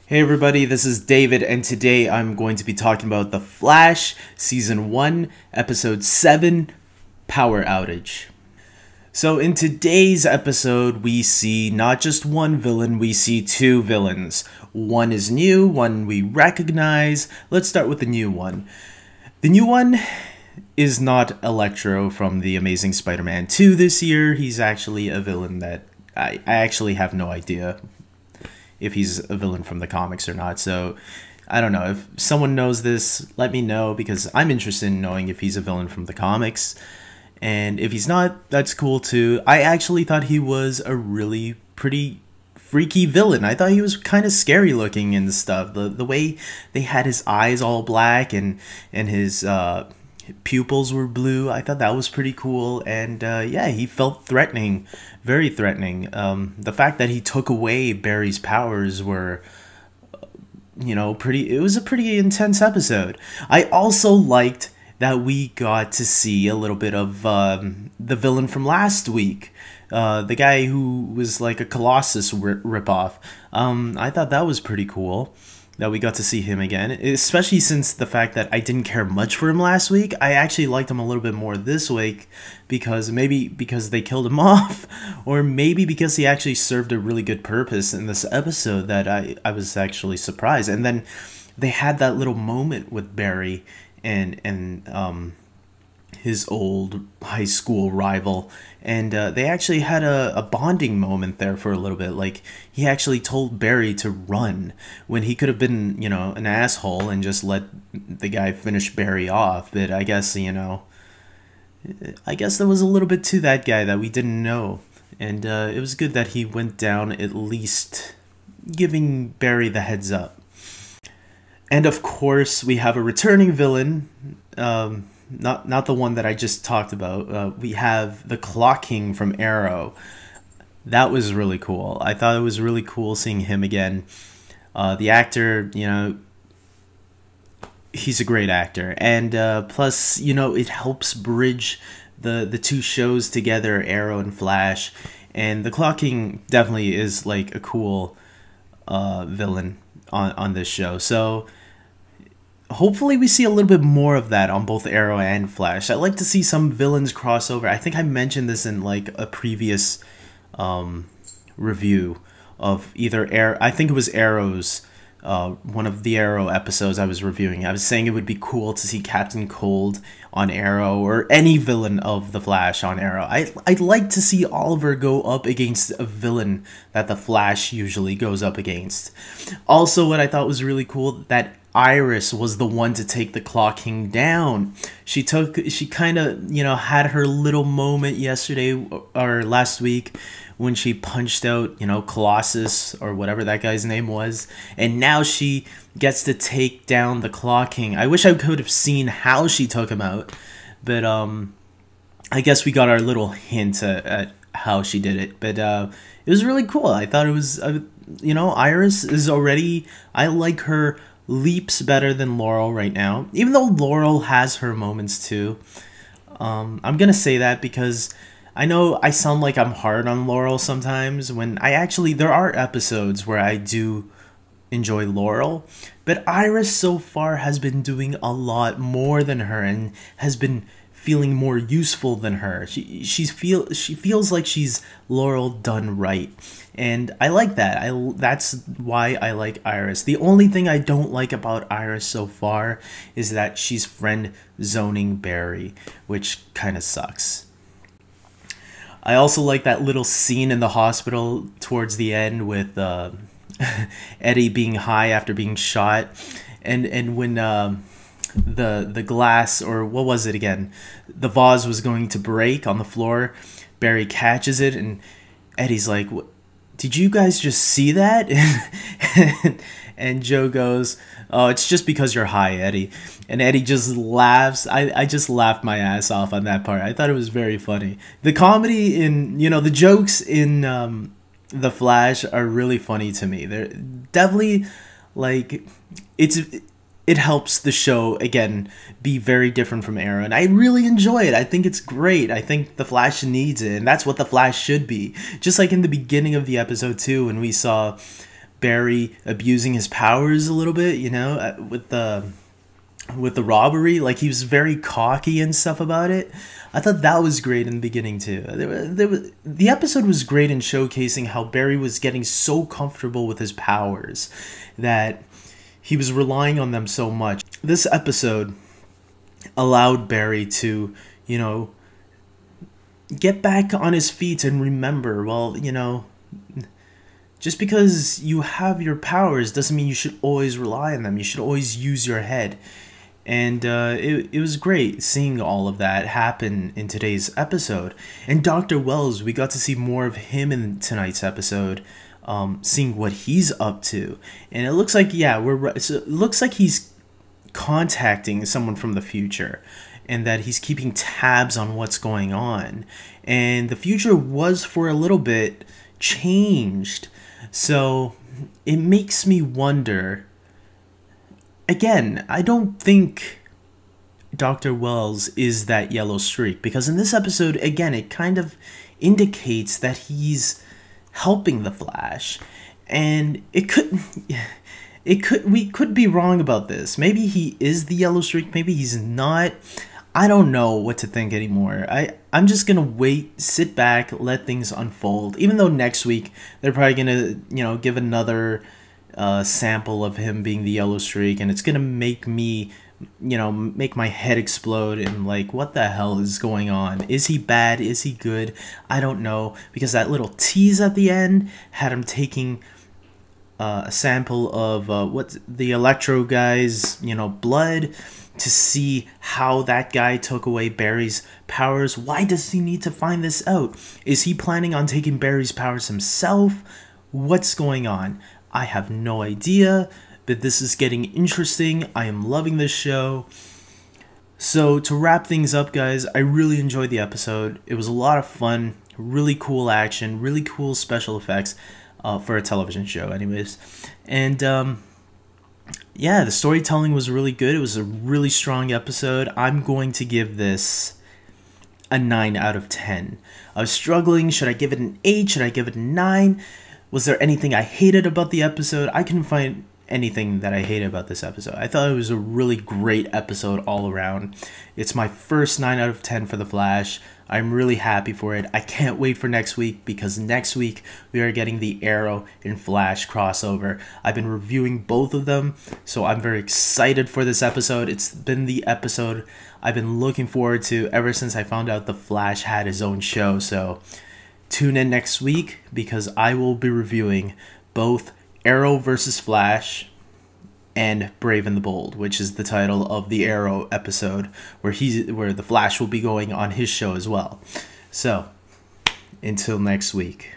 Hey everybody, this is David, and today I'm going to be talking about The Flash, Season 1, Episode 7, Power Outage. So in today's episode, we see not just one villain, we see two villains. One is new, one we recognize. Let's start with the new one. The new one is not Electro from The Amazing Spider-Man 2 this year. He's actually a villain that I actually have no idea if he's a villain from the comics or not. So I don't know. If someone knows this, let me know, because I'm interested in knowing if he's a villain from the comics. And if he's not, that's cool too. I actually thought he was a really pretty freaky villain. I thought he was kind of scary looking and stuff. The way they had his eyes all black and his pupils were blue, I thought that was pretty cool. And yeah, he felt threatening, very threatening. The fact that he took away Barry's powers were, it was a pretty intense episode. I also liked that we got to see a little bit of the villain from last week, the guy who was like a Colossus ripoff. I thought that was pretty cool that we got to see him again, especially since the fact that I didn't care much for him last week. I actually liked him a little bit more this week, because maybe because they killed him off, or maybe because he actually served a really good purpose in this episode that I was actually surprised. And then they had that little moment with Barry and his old high school rival, and they actually had a bonding moment there for a little bit. Like, he actually told Barry to run when he could have been, an asshole and just let the guy finish Barry off. But I guess, I guess there was a little bit to that guy that we didn't know. And it was good that he went down, at least giving Barry the heads up. And of course, we have a returning villain, not the one that I just talked about. We have the Clock King from Arrow. That was really cool. I thought it was really cool seeing him again. The actor, he's a great actor. And plus, it helps bridge the two shows together, Arrow and Flash. And the Clock King definitely is like a cool villain on this show. So hopefully we see a little bit more of that on both Arrow and Flash. I'd like to see some villains cross over. I think I mentioned this in like a previous review of either I think it was Arrow's, one of the Arrow episodes I was reviewing. I was saying it would be cool to see Captain Cold on Arrow, or any villain of the Flash on Arrow. I'd like to see Oliver go up against a villain that the Flash usually goes up against. Also, what I thought was really cool, that Iris was the one to take the Clock King down. She kind of, had her little moment yesterday or last week when she punched out, Colossus or whatever that guy's name was. And now she gets to take down the Clock King. I wish I could have seen how she took him out. But I guess we got our little hint at how she did it. But it was really cool. I thought it was, Iris is already, I like her leaps better than Laurel right now, even though Laurel has her moments too. I'm gonna say that because I know I sound like I'm hard on Laurel sometimes, when there are episodes where I do enjoy Laurel, but Iris so far has been doing a lot more than her and has been feeling more useful than her. She feels like she's Laurel done right, and I like that. That's why I like Iris. The only thing I don't like about Iris so far is that she's friend zoning Barry, which kind of sucks. I also like that little scene in the hospital towards the end with Eddie being high after being shot, and when the glass, or what was it again, the vase was going to break on the floor, Barry catches it and Eddie's like, "What, did you guys just see that?" and Joe goes, "Oh, it's just because you're high, Eddie." And Eddie just laughs. I just laughed my ass off on that part. I thought it was very funny. The comedy in, the jokes in The Flash are really funny to me. They're definitely, like, it helps the show, again, be very different from Arrow. And I really enjoy it. I think it's great. I think The Flash needs it. And that's what The Flash should be. Just like in the beginning of the episode, too, when we saw Barry abusing his powers a little bit, you know, with the robbery. Like, he was very cocky and stuff about it. I thought that was great in the beginning too. The episode was great in showcasing how Barry was getting so comfortable with his powers that he was relying on them so much. This episode allowed Barry to, you know, get back on his feet and remember, well, you know, just because you have your powers doesn't mean you should always rely on them. You should always use your head. And it was great seeing all of that happen in today's episode. And Dr. Wells, we got to see more of him in tonight's episode, seeing what he's up to. And it looks like, yeah, so it looks like he's contacting someone from the future, and that he's keeping tabs on what's going on. And the future was, for a little bit, changed. So it makes me wonder. Again, I don't think Dr. Wells is that yellow streak, because in this episode, again, it kind of indicates that he's helping the Flash. And we could be wrong about this. Maybe he is the yellow streak, maybe he's not. I don't know what to think anymore. I'm just gonna wait, sit back, let things unfold. Even though next week they're probably gonna, you know, give another sample of him being the yellow streak, and it's gonna make me, you know, make my head explode and like, what the hell is going on? Is he bad? Is he good? I don't know, because that little tease at the end had him taking a sample of what the Electro guy's, you know, blood, to see how that guy took away Barry's powers. Why does he need to find this out? Is he planning on taking Barry's powers himself? What's going on? I have no idea, but this is getting interesting. I am loving this show. So to wrap things up, guys, I really enjoyed the episode. It was a lot of fun, really cool action, really cool special effects for a television show anyways. And yeah, the storytelling was really good. It was a really strong episode. I'm going to give this a 9 out of 10. I was struggling. Should I give it an 8? Should I give it a 9? Was there anything I hated about the episode? I couldn't find anything that I hated about this episode. I thought it was a really great episode all around. It's my first 9 out of 10 for The Flash. I'm really happy for it. I can't wait for next week, because next week we are getting the Arrow and Flash crossover. I've been reviewing both of them, so I'm very excited for this episode. It's been the episode I've been looking forward to ever since I found out the Flash had his own show. So tune in next week, because I will be reviewing both Arrow versus Flash and Brave and the Bold, which is the title of the Arrow episode, where the Flash will be going on his show as well. So until next week.